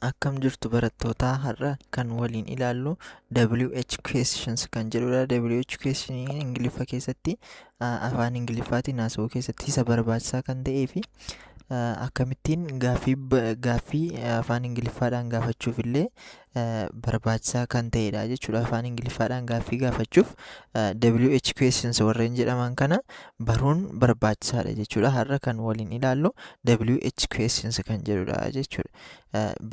Akkam jirtu barattoota har'a kan waliin ilaallu WH questions kan jedhudha. WH question Ingiliffa keessatti afaan Ingiliffaatiin haasa'uu keessatti isa barbaachisaa kan ta'ee fi akkamittiin gaaffii afaan Ingiliffaadhaan gaafachuuf illee barbaachisaa kan ta'edha jechuudha. Afaan Ingiliffaadhaan gaaffii gaafachuuf WH questions warreen jedhaman kana baruun barbaachisaadha jechuudha. Har'a kan waliin ilaallu WH questions kan jedhudha jechuudha.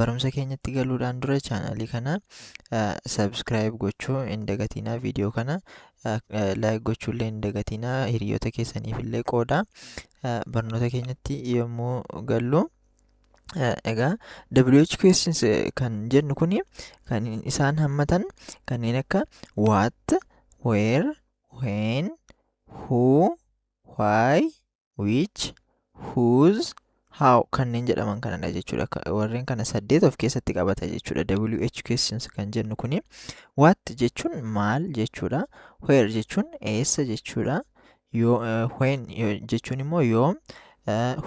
Barumsa keenyatti galuudhaan dura chaanalii kana subscribe gochuu hin dagatinaa, viidiyoo kana like gochuullee hin dagatinaa, hiriyoota keessaniif illee qooda. Barnoota keenyatti yommuu gallu egaa WH questions kan jennu kuni kan isaan hammatan kanneen akka what, where, when, who, why, which, whose, how kanneen jedhaman kanadha jechuudha. Warreen kana 8 of keessatti qabata jechuudha. WH questions kan jennu kuni what jechuun maal jechuudha, where jechuun eessa jechuudha, when jechuun immoo yoom,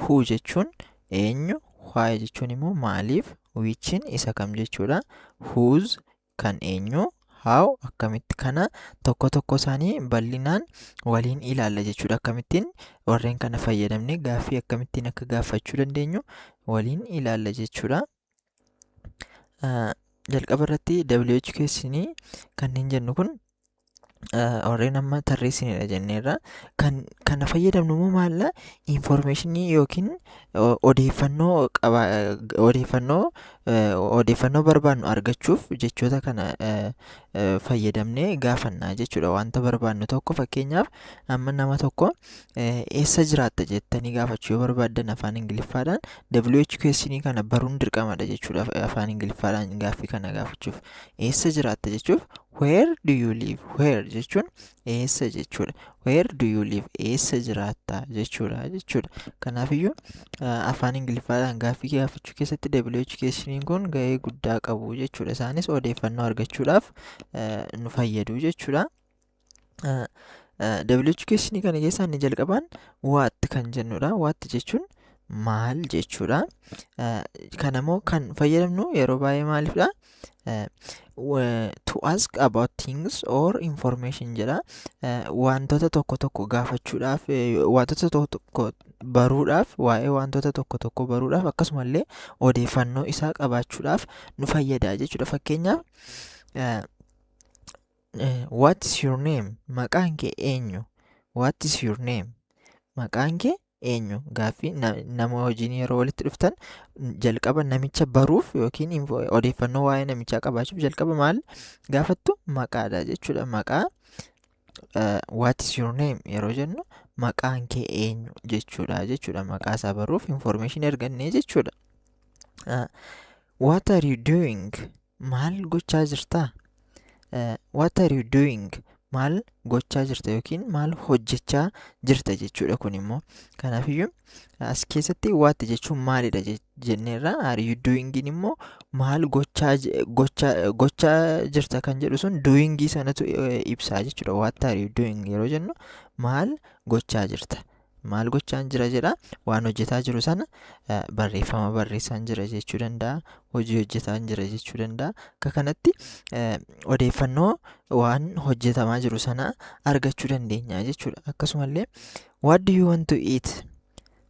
who jechuun eenyu, why jechuun immoo maaliif, whichin isa kam jechuudha, whose kan eenyu, how akkamitti kana tokko tokko isaanii bal'inaan waliin ilaalla jechuudha. Akkamittiin warreen kana fayyadamne gaaffii akkamittiin akka gaafachuu dandeenyu waliin ilaalla jechuudha. Jalqaba irratti WH questionii kanneen jennu kun warreen amma tarreessinedha jenneerra. Kana fayyadamnu immoo maalla informationii yookiin odeeffannoo barbaannu argachuuf jechoota kana fayyadamnee gaafannaa jechuudha. Wanta barbaannu tokko fakkeenyaaf amma nama tokko eessa jiraatta jettanii gaafachuu yoo barbaaddan afaan Ingiliffaadhaan WH questionii kana baruun dirqamadha jechuudha. Afaan Ingiliffaadhaan gaaffii kana gaafachuuf eessa jiraatta jechuuf where do you live, where jechuun eessa jechuudha. Where do you live, eessa jiraatta jechuudha. Kanaafiyyuu afaan Ingiliffaadhaan gaaffii gaafachuu keessatti WH questioniin kun gahee guddaa qabu jechuudha. Isaanis odeeffannoo argachuudhaaf nu fayyadu jechuudha. WH questionii kana keessaa inni jalqabaan what kan jennudha. What jechuun maal jechuudha. Kanammoo kan fayyadamnu yeroo baay'ee maaliifdha? To ask about things or information jedha. Wantoota tokko tokko gaafachuudhaaf, wantoota tokko tokko baruudhaaf, waa'ee wantoota tokko tokko baruudhaaf akkasumallee odeeffannoo isaa qabaachuudhaaf nu fayyada jechuudha. Fakkeenyaaf what is your name? Maqaan kee eenyu? What is your name? Maqaan kee eenyu? Gaaffii nama wajjin yeroo walitti dhuftan jalqaba namicha baruuf yookiin odeeffannoo waa'ee namichaa qabaachuuf jalqaba maal gaafattu? Maqaadha jechuudha. Maqaa what is your name yeroo jennu maqaan kee eenyu jechuudha. Maqaa isaa baruuf information arganne jechuudha. What are you doing? Maal gochaa jirta? What are you doing? Maal gochaa jirta yookiin maal hojjechaa jirta jechuudha. Kun immoo kanaafiyyuu as keessatti what jechuun maalidha jenneerra. Are you doing immoo maal gochaa jirta kan jedhu sun doing sanatu ibsaa jechuudha. What are you doing yeroo jennu maal gochaa jirta, maal gochaan jira jedha. Waan hojjetaa jiru sana barreeffama barreessaan jira jechuu danda'a, hojii hojjetaan jira jechuu danda'a. Akka kanatti odeeffannoo waan hojjetamaa jiru sana argachuu dandeenya jechuudha. Akkasumallee what do you want to eat?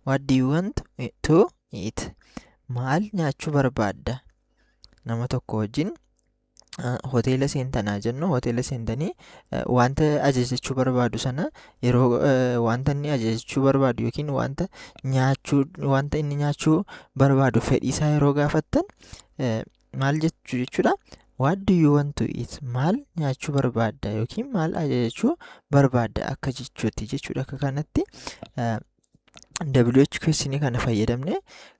What do you want to eat? Maal nyaachuu barbaadda? Nama tokko wajjin hoteela seentanaa jennu, hoteela seentanii wanta ajajachuu barbaadu sana yeroo wanta inni ajajachuu barbaadu yookiin wanta inni nyaachuu barbaadu fedhiisaa yeroo gaafattan maal jechuu jechuudha. What do you want to eat? Maal nyaachuu barbaadda yookiin maal ajajachuu barbaadda akka jechuutti jechuudha. Akka kanatti WH questionii kana fayyadamne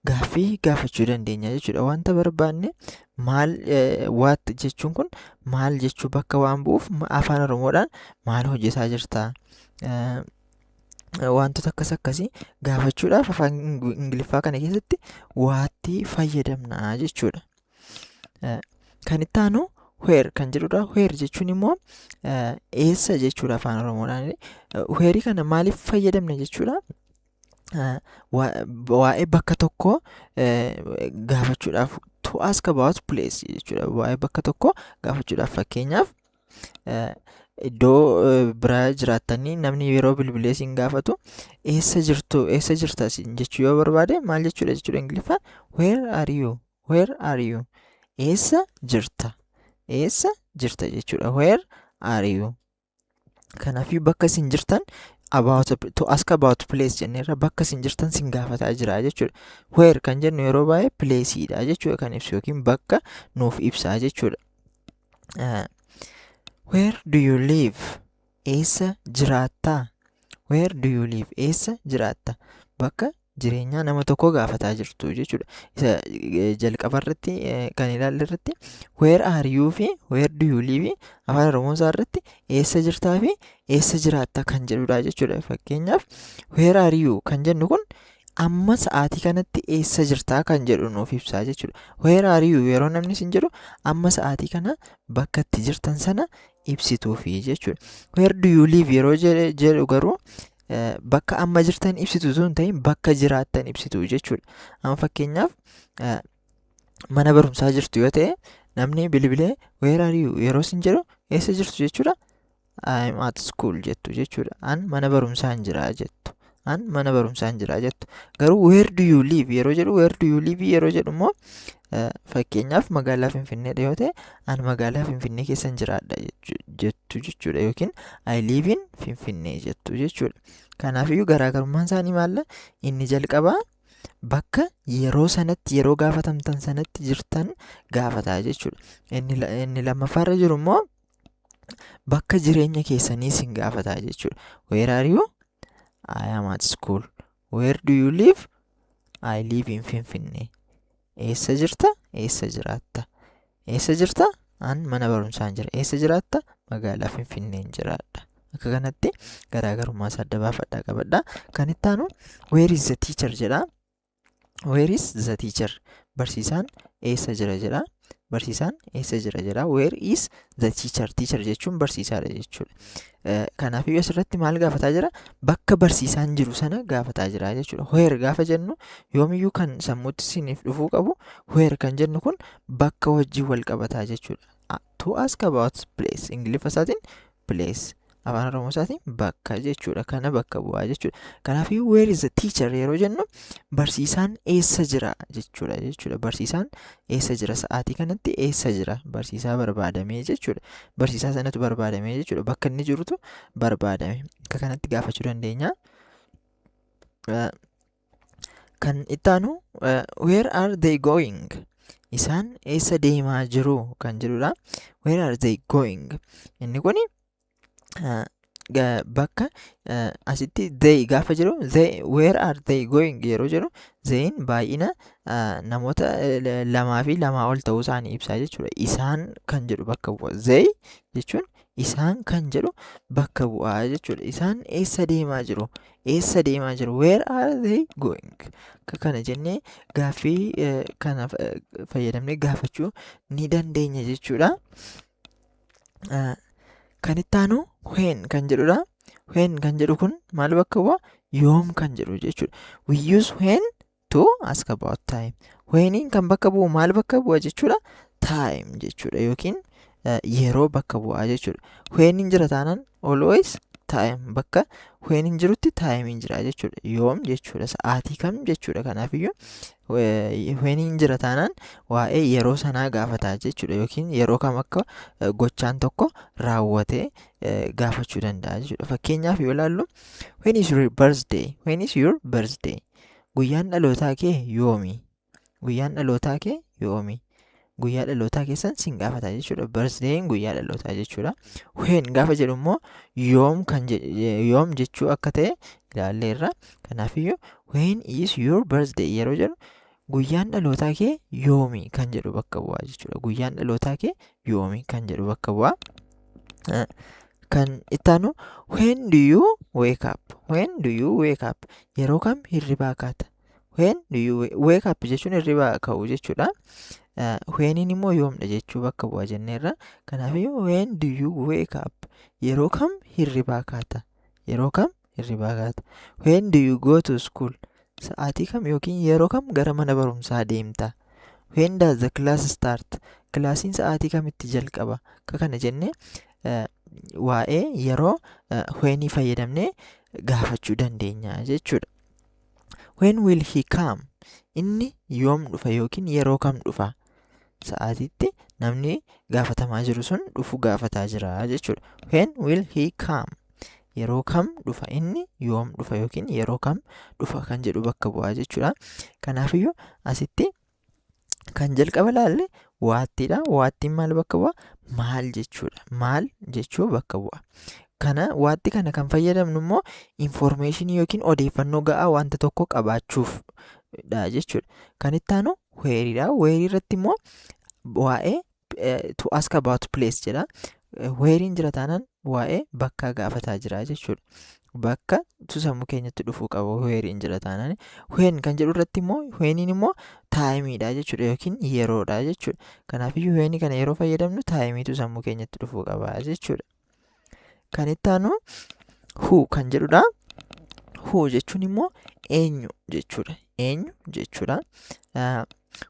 gaaffii gaafachuu dandeenya jechuudha. Wanta barbaanne maal what jechuun kun maal jechuu bakka waan bu'uuf afaan Oromoodhaan maal hojjetaa jirta? Wantoota akkasii gaafachuudhaaf afaan Ingiliffaa kana keessatti waatti fayyadamna jechuudha. Kan itti aanu where kan jedhudha. Where jechuun immoo eessa jechuudha afaan Oromoodhaan. Where kana maaliif fayyadamne jechuudha? waa'ee bakka tokko gaafachuudhaaf to to ask about place jechuudha. Waa'ee bakka tokko gaafachuudhaaf fakkeenyaaf iddoo biraa jiraattanii namni yeroo bilbilee isin gaafatu eessa jirtu eessa jirta isin jechuu yoo barbaade maal jechuudha jechuudha Ingiliffaan where are you eessa jirta jechuudha where are you. Kanaafuu bakka isin jirtan to ask about place jenneerra bakka isin jirtan sin gaafataa jira jechuudha. Where kan jennu yeroo baay'ee placeidha jechuudha kan ibsu yookiin bakka nuuf ibsaa jechuudha. Where do you live? Eessa jiraatta? Where do you live? Eessa jiraatta? Bakka jireenyaa nama tokko gaafataa jirtu jechuudha. Isa jalqabarratti kan ilaalle irratti where are you fi where do you live afaan Oromoosaa irratti eessa jirtaa fi eessa jiraatta kan jedhudha jechuudha. Fakkeenyaaf where are you kan jennu kun amma sa'aatii kanatti eessa jirtaa kan jedhu nuuf ibsaa jechuudha. Where are you yeroo namni isin jedhu amma sa'aatii kana bakka itti jirtan sana ibsituufi jechuudha. Where do you live yeroo jedhu garuu bakka amma jirtan ibsitu osoo hin ta'in bakka jiraattan ibsitu jechuudha. Amma fakkeenyaaf mana barumsaa jirtu yoo ta'e namni bilbilee where are you yeroo isin jedhu eessa jirtu jechuudha. I'm at school jettu jechuudha. An mana barumsaan jira jettu. Garuu where do you live yeroo jedhu where do you live yeroo jedhu immoo fakkeenyaaf magaalaa Finfinneedha yoo ta'e an magaalaa Finfinnee keessan jiraadha jettu jechuudha yookiin I live in Finfinnee jettu jechuudha. Kanaafiyyuu garaagarummaan isaanii maalla? Inni jalqabaa bakka yeroo sanatti yeroo gaafatamtan sanatti jirtan gaafataa jechuudha. Inni lammaffaarra jiru immoo bakka jireenya keessanii sin gaafataa jechuudha. Where are you? I am at school. Where do you live? I live in Finfinnee. Eessa jirta? Eessa jiraatta? Eessa jirta? An mana barumsaan jira. Eessa jiraatta? Magaalaa Finfinneen jiraadha. Akka kanatti garaagarummaa isaa adda baafadhaa qabadhaa. Kan itti aanu where is the teacher jedha. Where is the teacher? Barsiisaan eessa jira jedha. Barsiisaan eessa jira jedha. Where is the teacher? Teacher jechuun barsiisaadha jechuudha. Kanaafuu asirratti maal gaafataa jira? Bakka barsiisaan jiru sana gaafataa jira jechuudha. Where gaafa jennu yoomiyyuu kan sammuutti isiniif dhufuu qabu where kan jennu kun bakka wajjin wal qabataa jechuudha. To ask about place Ingiliffa isaatiin place afaan Oromoo isaatiin bakka jechuudha. Kana bakka bu'aa jechuudha. Kanaafuu where is the teacher yeroo jennu barsiisaan eessa jira jechuudha. Barsiisaan eessa jira sa'aatii kanatti eessa jira barsiisaa barbaadamee jechuudha. Barsiisaa sanatu barbaadamee jechuudha. Bakka inni jirutu barbaadame. Akka kanatti gaafachuu dandeenya. Kan itti aanu where are they going? Isaan eessa deemaa jiru kan jedhudha. Where are they going? Inni kuni bakka asitti they gaafa jiru where are they going yeroo jedhu zayin baay'ina namoota lamaa fi lamaa ol ta'uu isaanii ibsaa jechuudha. Isaan kan jedhu bakka bu'a. Zay jechuun isaan kan jedhu bakka bu'aa jechuudha. Isaan eessa deemaa jiru? Where are they going? Akka kana jennee gaaffii kana fayyadamnee gaafachuu ni dandeenya jechuudha. Kan itti aanu when kan jedhudha. When kan jedhu kun maal bakka bu'a? Yoom kan jedhu jechuudha. We use when to ask about time. Wheniin kan bakka bu'u maal bakka bu'a jechuudha? Time jechuudha yookiin yeroo bakka bu'aa jechuudha. Wheniin jira taanaan always time bakka wheniin jirutti timein jira jechuudha. Yoom jechuudha sa'aatii kam jechuudha. Kanaafiyyuu wheniin jira taanaan waa'ee yeroo sanaa gaafataa jechuudha yookiin yeroo kam akka gochaan tokko raawwatee gaafachuu danda'a jechuudha. Fakkeenyaaf yoo ilaallu when is your birthday? Guyyaan dhalootaa kee yoomi? Guyyaa dhalootaa keessan sin gaafata jechuudha. Birthdayin guyyaa dhalootaa jechuudha. When gaafa jedhu immoo yoom jechuu akka ta'e ilaalleerra. Kanaafiyyuu when is your birthday yeroo jedhu guyyaan dhalootaa kee yoomi kan jedhu bakka bu'aa jechuudha. Guyyaan dhalootaa kee yoomi kan jedhu bakka bu'aa. Kan itti aanu when do you wake up? Yeroo kam hirribaa kaata? When do you wake up jechuun hirribaa ka'u jechuudha. Wheniin immoo yoomdha jechuu bakka bu'aa jenneerra. Kanaafiyyuu when do you wake up? Yeroo kam hirribaa kaata? When do you go to school? Sa'aatii kam yookiin yeroo kam gara mana barumsaa deemta? when does the class start? Kilaasiin sa'aatii kamitti jalqaba? Akka kana jennee waa'ee yeroo whenii fayyadamnee gaafachuu dandeenya jechuudha. When will he come? Inni yoom dhufa yookiin yeroo kam dhufa? Sa'aatiitti namni gaafatamaa jiru sun dhufu gaafataa jira jechuudha. When will he come? Yeroo kam dhufa inni, yoom dhufa yookiin yeroo kam dhufa kan jedhu bakka bu'aa jechuudha. Kanaafiyyuu asitti kan jalqaba laalle waattiidha. Waattiin maal bakka bu'a? Maal jechuudha. Maal jechuu bakka bu'a. Kana waatti kana kan fayyadamnu immoo information yookiin odeeffannoo ga'aa wanta tokko qabaachuufdha jechuudha. Kan itti aanu whereedha. Where irratti immoo waa'ee to ask about place jedha. Wherein jira taanaan waa'ee bakka gaafataa jira jechuudha. Bakka sammuu keenyatti dhufuu qaba wherein jira taanaan. When kan jedhu irratti immoo wheniin immoo taayimiidha jechuudha yookiin yeroodha jechuudha. Kanaafiyyuu whenii kana yeroo fayyadamnu taayimiitu sammuu keenyatti dhufuu qaba jechuudha. Kan itti aanu who kan jedhudha. Who jechuun immoo eenyu jechuudha. Eenyu jechuudha.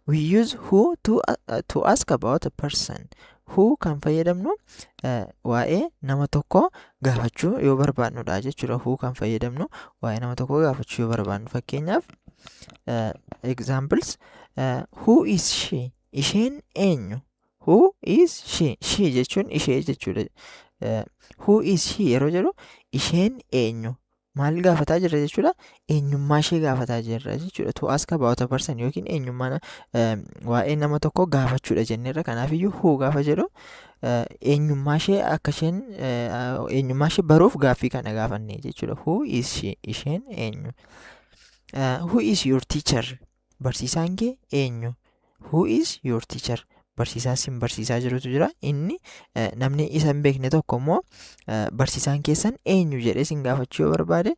We use who to ask about a person. Who kan fayyadamnu waa'ee nama tokko gaafachuu yoo barbaadnudha jechuudha. Who kan fayyadamnu waa'ee nama tokko gaafachuu yoo barbaadnu. Fakkeenyaaf examples who is she? Isheen eenyu? Who is she? She jechuun ishee jechuudha. Who is she yeroo jedhu isheen eenyu? Maal gaafataa jirra jechuudha? Eenyummaa ishee gaafataa jirra jechuudha. To ask about a person yookiin eenyummaa waa'ee nama tokko gaafachuudha jenneerra. Kanaafiyyuu who gaafa jedhu eenyummaa ishee akka isheen eenyummaa ishee baruuf gaaffii kana gaafanne jechuudha. Who is she? Isheen eenyu? Who is your teacher? Barsiisaan kee eenyu? Who is your teacher? Barsiisaa sin barsiisaa jirutu jira. Inni namni isa hin beekne tokko immoo barsiisaan keessan eenyu jedhee sin gaafachuu yoo barbaade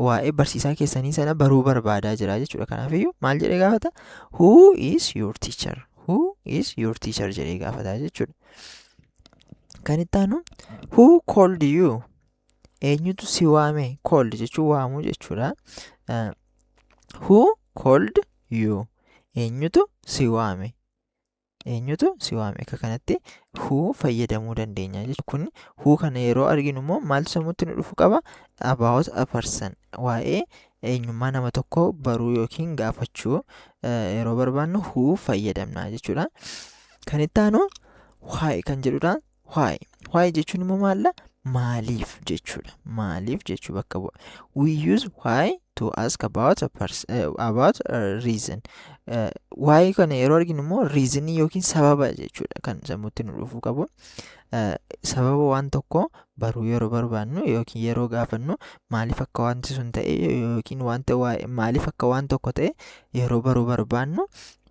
waa'ee barsiisaa keessanii sana baruu barbaadaa jira jechuudha. Kanaafiyyuu maal jedhee gaafata? Who is your teacher? Who is your teacher jedhee gaafata jechuudha. Kan itti aanu who called you? Eenyutu si waame? Called jechuun waamuu jechuudha. Who called you? Eenyutu si waame? Eenyutu si waame? Akka kanatti who fayyadamuu dandeenya jechuudha. Kun who kana yeroo arginu immoo maaltu sammuutti nu dhufu qaba? About a person. Waa'ee eenyummaa nama tokko baruu yookiin gaafachuu yeroo barbaannu who fayyadamna jechuudha. Kan itti aanu why kan jedhudha. Why? Why jechuun immoo maalla? Maaliif jechuudha. Maaliif jechuu bakka bu'a. We use why to ask about a person about a reason. Why kana yeroo arginu immoo reasonii yookiin sababa jechuudha kan sammuutti nu dhufuu qabu. Sababa waan tokko baruu yeroo barbaannu yookiin yeroo gaafannu maaliif akka wanti sun ta'e yookiin wanta maaliif akka waan tokko ta'e yeroo baruu barbaannu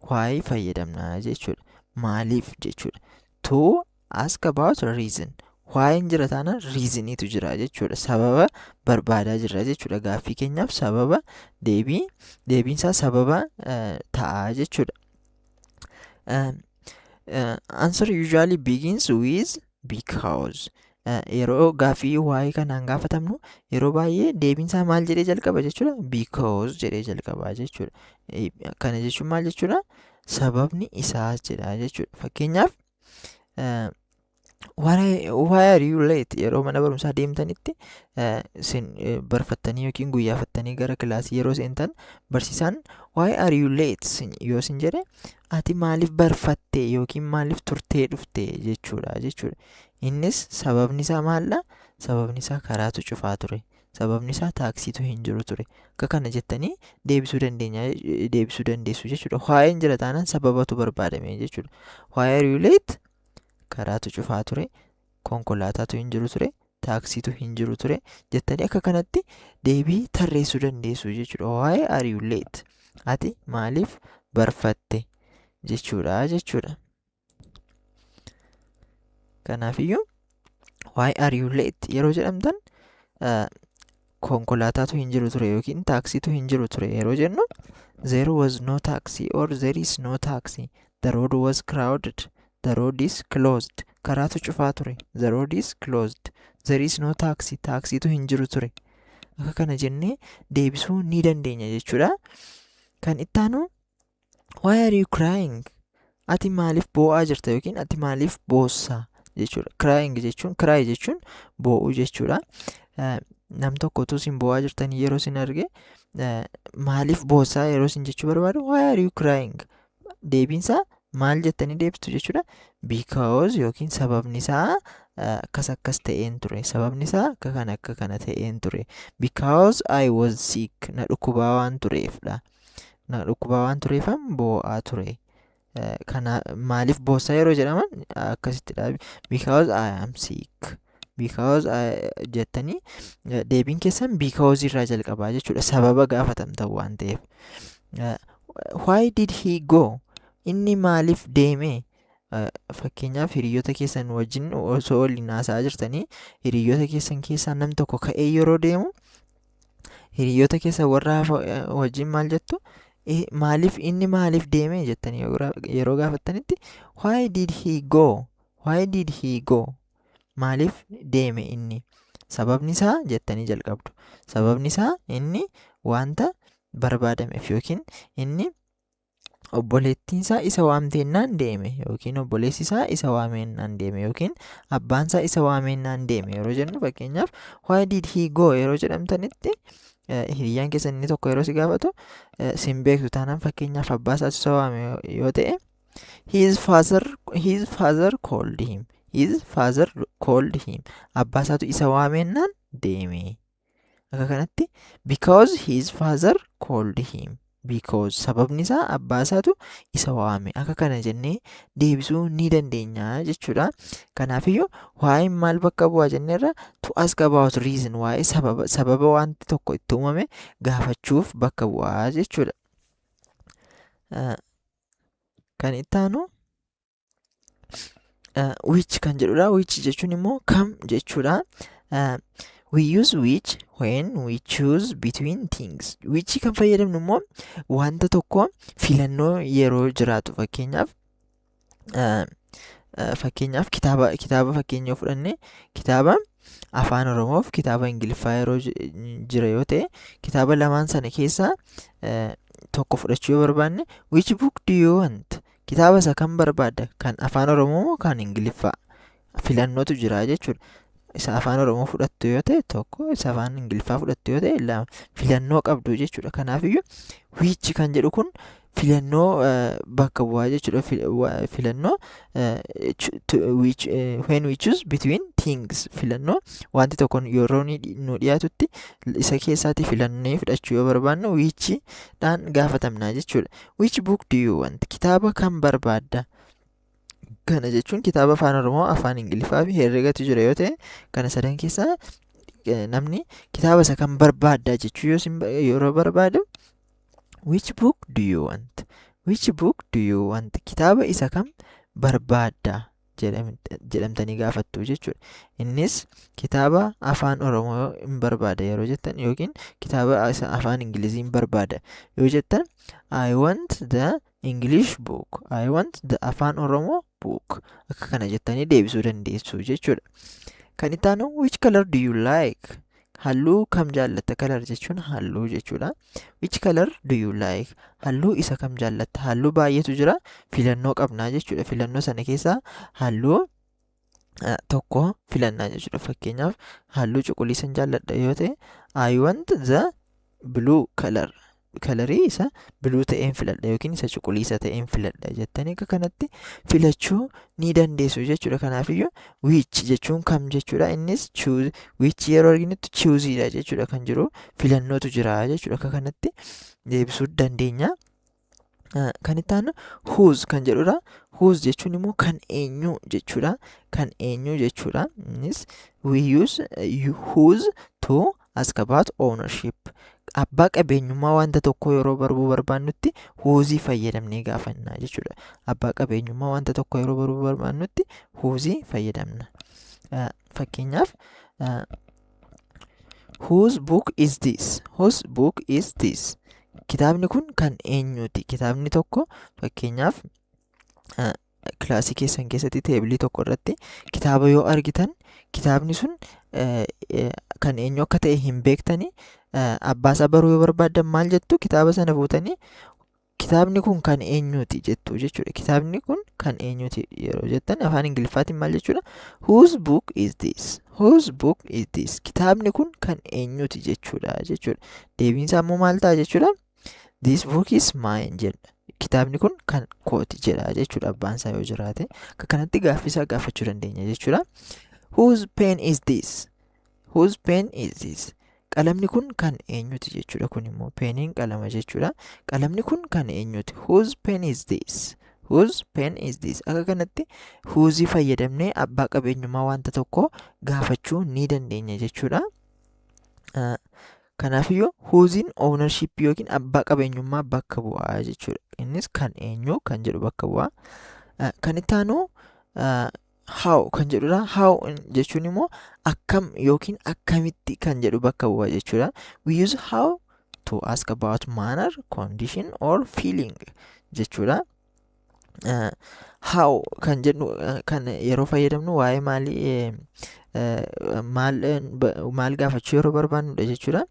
why fayyadamna jechuudha. Maaliif jechuudha. To ask about a reason. Why'n jira taana reasoniitu jira jechuudha. Sababa barbaadaa jira jechuudha. Gaaffii keenyaaf sababa deebiinsaa sababa ta'a jechuudha. Answer usually begins with because. Yeroo gaaffii why kanaan gaafatamnu yeroo baay'ee deebiinsaa maal jedhee jalqaba jechuudha? Because jedhee jalqaba jechuudha. Kana jechuun maal jechuudha? Sababni isaas jedha jechuudha. Fakkeenyaaf why are you late? Yeroo mana barumsaa deemtanitti sin barfattanii yookiin guyyaafattanii gara kilaasii yeroo seentan barsiisaan why are you late yoo sin jedhe ati maaliif barfatte yookiin maaliif turtee dhufte jechuudha jechuudha. Innis sababni isaa maalla? Sababni isaa karaatu cufaa ture. Sababni isaa taaksiitu hin jiru ture. Akka kana jettanii deebisuu dandeessu jechuudha. Why'n jira taanaan sababatu barbaadame jechuudha. Why are you late? Karaatu cufaa ture, konkolaataatu hin jiru ture, taaksiitu hin jiru ture jettanii akka kanatti deebii tarreessuu dandeessu jechuudha. Why are you late? Ati maaliif barfatte jechuudha jechuudha. Kanaafiyyuu why are you late yeroo jedhamtan konkolaataatu hin jiru ture yookiin taaksiitu hin jiru ture yeroo jennu there was no taxi or there is no taxi. The road was crowded. The road is closed. Karaatu cufaa ture. The road is closed. There is no taxi. Taaksiitu hin jiru ture. Akka kana jennee deebisuu ni dandeenya jechuudha. Kan itti aanu why are you crying? ati maaliif boo'aa jirta yookiin ati maaliif boossaa jechuudha. Crying jechuun cry jechuun boo'uu jechuudha. Nam tokko utuu isin boo'aa jirtanii yeroo isin arge maaliif boossaa yeroo isin jechuu barbaadu why are you crying? Deebiinsaa maal jettanii deebistu jechuudha. Because yookiin sababni isaa akkas ta'een ture. Sababni isaa akka kana ta'een ture. Because I was sick. Na dhukkubaa waan tureefdha. Na dhukkubaa waan tureefan boo'aa ture. Kana maaliif boossaa yeroo jedhaman akkasittidha. Because I am sick. Because jettanii deebiin keessan because irraa jalqabaa jechuudha. Sababa gaafatamtan waan ta'eef. Why did he go? Inni maaliif deeme? Fakkeenyaaf hiriyoota keessan wajjin osoo waliin haasa'aa jirtanii hiriyoota keessan keessaa nam tokko ka'ee yeroo deemu hiriyoota keessan warra wajjin maal jettu? Inni maaliif deeme jettanii yeroo gaafattanitti why did he go? Why did he go? Maaliif deeme inni? Sababni isaa jettanii jalqabdu. Sababni isaa inni wanta barbaadameef yookiin inni obboleettiin isaa isa waamteennaan deeme yookiin obboleessi isaa isa waamennaan deeme yookiin abbaan isaa isa waamennaan deeme yeroo jennu fakkeenyaaf why did he go yeroo jedhamtanitti hiriyyaan keessan inni tokko yeroo si gaafatu sin beektu taanaan fakkeenyaaf abbaa isaatu isa waame yoo ta'e his father called him. His father called him. Abbaa isaatu isa waamennaan deeme. Akka kanatti because his father called him. Because sababni isaa abbaa isaatu isa waame. Akka kana jennee deebisuu ni dandeenya jechuudha. Kanaafiyyuu waa'ee maal bakka bu'aa jenneerra to ask about reason waa'ee sababa wanti tokko itti uumame gaafachuuf bakka bu'aa jechuudha. Kan itti aanu which kan jedhudha. Which jechuun immoo kam jechuudha. We use which when we choose between things. Which kan fayyadamnu immoo wanta tokko filannoo yeroo jiraatu fakkeenyaaf kitaaba fakkeenyaa fudhanne kitaaba afaan oromoof kitaaba ingiliffaa yeroo jira yoo ta'e kitaaba lamaan sana keessaa tokko fudhachuu yoo barbaanne which book do you want? Kitaaba isa kan barbaadda? Kan afaan oromoo moo kan ingiliffaa? Filannootu jira jechuudha. Isa afaan oromoo fudhattu yoo ta'e tokko, isa afaan ingiliffaa fudhattu yoo ta'e lama filannoo qabdu jechuudha. Kanaafiyyuu which kan jedhu kun filannoo bakka bu'aa jechuudha. Filannoo when we choose between things filannoo wanti tokko yeroo nu dhiyaatutti isa keessaatii filannee fudhachuu yoo barbaannu which dhaan gaafatamna jechuudha. Which book do you want? Kitaaba kan barbaadda? Kana jechuun kitaaba afaan oromoo, afaan ingiliffaa fi herregatu jira yoo ta'e kana sadan keessaa namni kitaaba isa kan barbaadda jechuu yeroo barbaadu which book do you want? Which book do you want? Kitaaba isa kam barbaadda jedhamtanii gaafattu jechuudha. Innis kitaaba afaan oromoo hin barbaada yeroo jettan yookiin kitaaba afaan ingilizii hin barbaada yoo jettan I want the English book. I want the afaan oromoo book. Akka kana jettanii deebisuu dandeessu jechuudha. Kan itti aanu which color do you like? Halluu kam jaallatta? Color jechuun halluu jechuudha. Which color do you like? Halluu isa kam jaallatta? Halluu baay'eetu jira. Filannoo qabnaa jechuudha. Filannoo sana keessaa halluu tokko filannaa jechuudha. Fakkeenyaaf halluu cuquliisan jaalladha yoo ta'e I want the blue color. Kalarii isa biluu ta'een filadha yookiin isa cuquliisa ta'een filadha jettanii akka kanatti filachuu ni dandeessu jechuudha. Kanaafiyyuu which jechuun kam jechuudha. Innis choose which yeroo arginutti chooseidha jechuudha kan jiru filannootu jira jechuudha. Akka kanatti deebisuu dandeenya. Kan itti aanu whose kan jedhudha. Whose jechuun immoo kan eenyu jechuudha. Kan eenyu jechuudha. Innis we use whose to ask about ownership. Abbaa qabeenyummaa wanta tokko yeroo barbuu barbaannutti whose fayyadamnee gaafanna jechuudha. Abbaa qabeenyummaa wanta tokko yeroo barbuu barbaannutti whose fayyadamna. Fakkeenyaaf whose book is this? Whose book is this? Kitaabni kun kan eenyuti? Kitaabni tokko fakkeenyaaf kilaasii keessan keessatti teebilii tokko irratti kitaaba yoo argitan kitaabni sun kan eenyu akka ta'e hin beektanii abbaasaa baruu yoo barbaaddan maal jettu? Kitaaba sana fuutanii kitaabni kun kan eenyuti jettu jechuudha. Kitaabni kun kan eenyuti yeroo jettan afaan Ingiliffaatiin maal jechuudha? Whose book is this? Whose book is this? Kitaabni kun kan eenyuti jechuudha jechuudha. Deebiin isaa immoo maal ta'a jechuudha? This book is mine jedha. Kitaabni kun kan kooti jedha jechuudha abbaan isaa yoo jiraate. Akka kanatti gaaffii isaa gaafachuu dandeenya jechuudha. Whose pen is this? Whose pen is this? Qalamni kun kan eenyuti jechuudha. Kun immoo peniin qalama jechuudha. Qalamni kun kan eenyuti? Whose pen is this? Whose pen is this? Akka kanatti whose fayyadamnee abbaa qabeenyummaa wanta tokko gaafachuu ni dandeenya jechuudha. Kanaafiyyuu whosein ownership yookiin abbaa qabeenyummaa bakka bu'aa jechuudha. Innis kan eenyu kan jedhu bakka bu'aa. Kan itti aanu how kan jedhudha. How jechuun immoo akkam yookiin akkamitti kan jedhu bakka bu'aa jechuudha. We use how to ask about manner, condition or feeling jechuudha. How kan jedhu kan yeroo fayyadamnu waa'ee maalii maal gaafachuu yeroo barbaannudha jechuudha.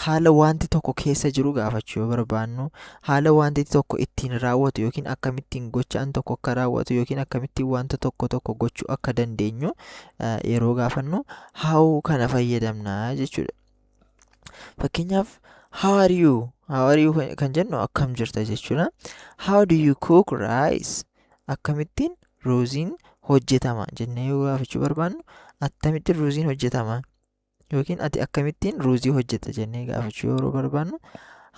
Haala wanti tokko keessa jiru gaafachuu yoo barbaannu, haala wanti tokko ittiin raawwatu yookiin akkamittiin gochaan tokko akka raawwatu yookiin akkamittiin wanta tokko gochuu akka dandeenyu yeroo gaafannu how kana fayyadamna jechuudha. Fakkeenyaaf how are you? How are you kan jennu akkam jirta jechuudha. How do you cook rice? Akkamittiin ruuziin hojjetama jennee yoo gaafachuu barbaannu akkamittiin ruuziin hojjetama yookiin ati akkamittiin ruuzii hojjetta jennee gaafachuu yeroo barbaannu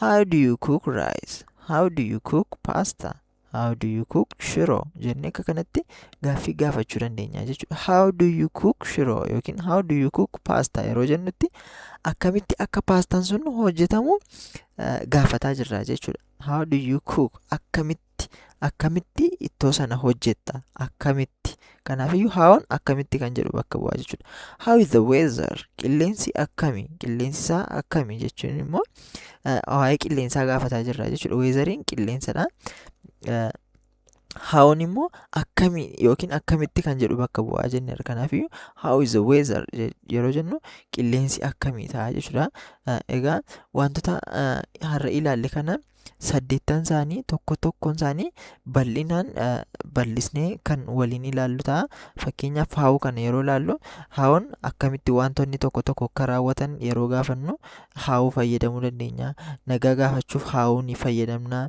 how do you cook rice? How do you cook pasta? How do you cook shiroo jennee akka kanatti gaaffii gaafachuu dandeenya jechuudha. How do you cook shiroo yookiin how do you cook pasta yeroo jennutti akkamitti akka paastaan sun hojjetamu gaafataa jirra jechuudha. How do you cook? Akkamitti ittoo sana hojjetta? Akkamitti? Kanaafiyyuu hawwan akkamitti kan jedhu bakka bu'aa jechuudha. How is the weather? Qilleensi akkami? Qilleensi isaa akkami jechuun immoo waa'ee qilleensaa gaafataa jirra jechuudha. Weatheriin qilleensadha. Hawwan immoo akkami yookiin akkamitti kan jedhu bakka bu'aa jenneera. Kanaafiyyuu how is the weather yeroo jennu qilleensi akkamii ta'a jechuudha. Egaa wantoota har'a ilaalle kana 8 isaanii tokkoon isaanii bal'inaan bal'isnee kan waliin ilaallu ta'a. Fakkeenyaaf how kana yeroo ilaallu hawwan akkamitti wantoonni tokko akka raawwatan yeroo gaafannu how fayyadamuu dandeenya. Nagaa gaafachuuf how ni fayyadamna.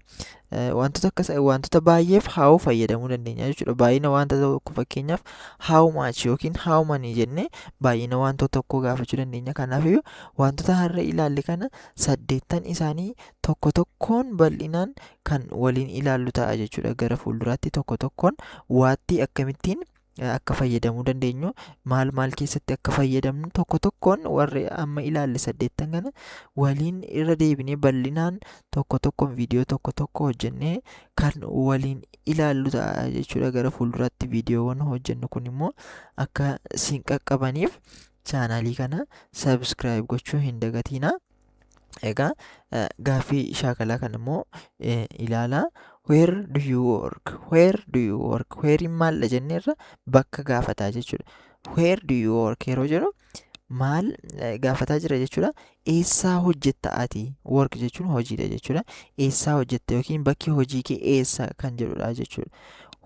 Wantoota baay'eef how fayyadamuu dandeenya jechuudha. Baay'ina wanta tokko fakkeenyaaf how much yookiin how many jennee baay'ina wanta tokko gaafachuu dandeenya. Kanaafiyyuu wantoota har'a ilaalle kana 8 isaanii tokkoon bal'inaan kan waliin ilaallu ta'a jechuudha. Gara fuulduraatti tokkoon waatti akkamittiin akka fayyadamuu dandeenyu maal keessatti akka fayyadamnu tokkoon warri amma ilaalle 8 kana waliin irra deebinee bal'inaan tokkoon viidiyoo tokko hojjennee kan waliin ilaallu ta'a jechuudha. Gara fuulduraatti viidiyoowwan hojjennu kun immoo akka isin qaqqabaniif chaanaalii kana subscribe gochuu hin dagatinaa. Egaa gaaffii shaakalaa kana immoo ilaalaa. Where do you work? Where do you work? Wherein maal jenneerra bakka gaafataa jechuudha. Where do you work yeroo jedhu maal gaafataa jira jechuudha. Eessaa hojjetta ati? Work jechuun hojiidha jechuudha. Eessaa hojjetta yookiin bakki hojii kee eessa kan jedhudha jechuudha.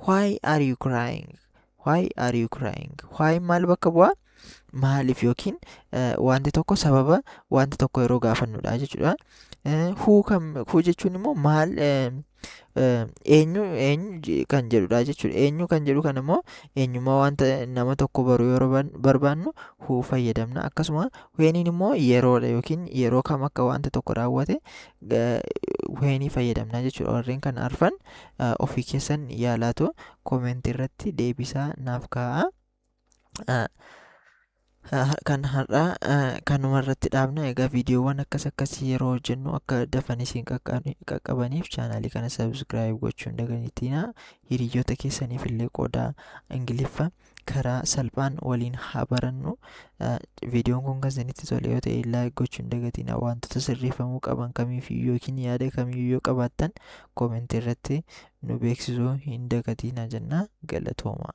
Why are you crying? Why are you crying? Why maal bakka bu'aa? Maaliif yookiin wanti tokko sababa wanti tokko yeroo gaafannudha jechuudha. Who jechuun immoo maal eenyu kan jedhudha jechuudha. Eenyu kan jedhu kan immoo eenyummaa wanta nama tokko baruu yeroo barbaannu who fayyadamna. Akkasuma wheniin immoo yeroodha yookiin yeroo kam akka wanta tokko raawwate whenii fayyadamna jechuudha. Warreen kan arfan ofii keessan yaalaatu koomentii irratti deebisaa naaf kaa'a. Kan har'aa kanuma irratti dhaabna. Egaa viidiyoowwan akkasii yeroo hojjennu akka dafanii isin qaqqabaniif chaanaalii kana subscribe gochuun dagatinaa. Hiriyoota keessaniif illee qooda Ingiliffa karaa salphaan waliin haa barannu. Viidiyoon kun kan isinitti tole yoo ta'e like gochuun dagatinaa. Wantoota sirreeffamuu qaban kamiifiyyuu yookiin yaada kamiiyyuu qabaattan koomentii irratti nu beeksisuu hin dagatinaa jenna. Galatooma.